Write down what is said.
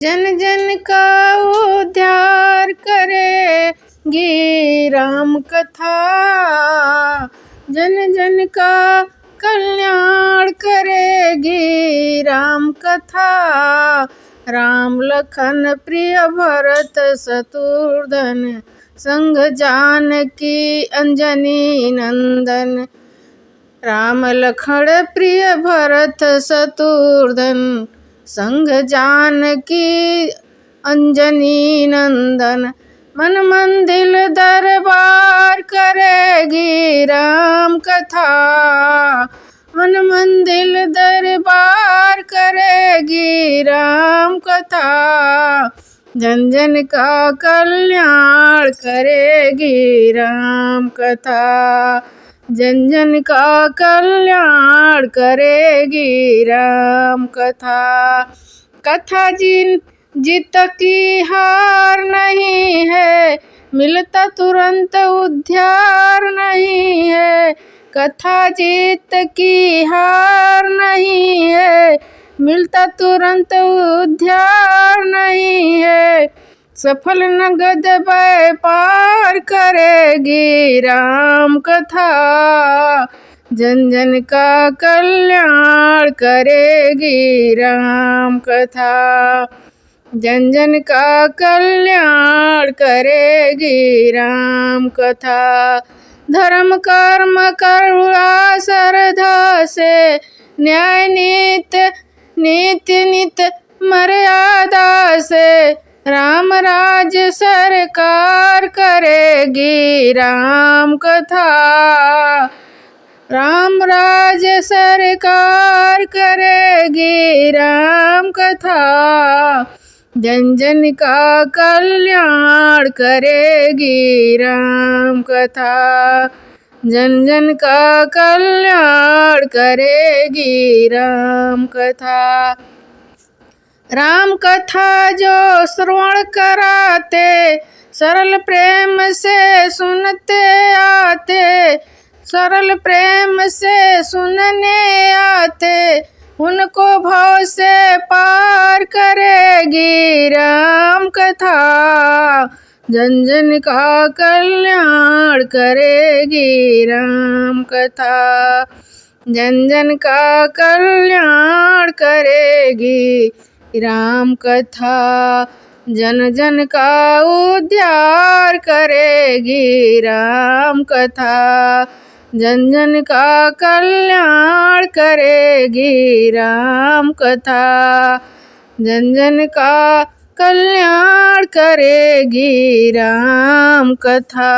जन जन का उद्धार करेगी राम कथा। जन जन का कल्याण करेगी राम कथा। राम लखन प्रिय भरत शत्रुघ्न संग जानकी अंजनी नंदन। राम लखन प्रिय भरत शत्रुघ्न संग जानकी अंजनी नंदन। मन मंदिर दरबार करेगी राम कथा। मन मंदिर दरबार करेगी राम कथा। जन जन का कल्याण करेगी राम कथा। जन जन का कल्याण करेगी राम कथा। कथा जीत की हार नहीं है, मिलता तुरंत उद्धार नहीं है। कथा जीत की हार नहीं है, मिलता तुरंत उद्धार नहीं है। सफल नगद व्यापार करेगी राम कथा। जन जन का कल्याण करेगी राम कथा। जन जन का कल्याण करेगी राम कथा। धर्म कर्म करुणा श्रद्धा से न्याय नित्य नित्य मर्यादा से राम राज सरकार करेगी राम कथा। राम राज सरकार करेगी राम कथा। जन जन का कल्याण करेगी राम कथा। जन जन का कल्याण करेगी राम कथा। राम कथा जो श्रवण कराते, सरल प्रेम से सुनते आते। सरल प्रेम से सुनने आते, उनको भव से पार करेगी राम कथा। जन जन का कल्याण करेगी राम कथा। जन जन का कल्याण करेगी राम कथा। जन जन का उद्धार करेगी राम कथा। जन जन का कल्याण करेगी राम कथा। जन जन का कल्याण करेगी राम कथा।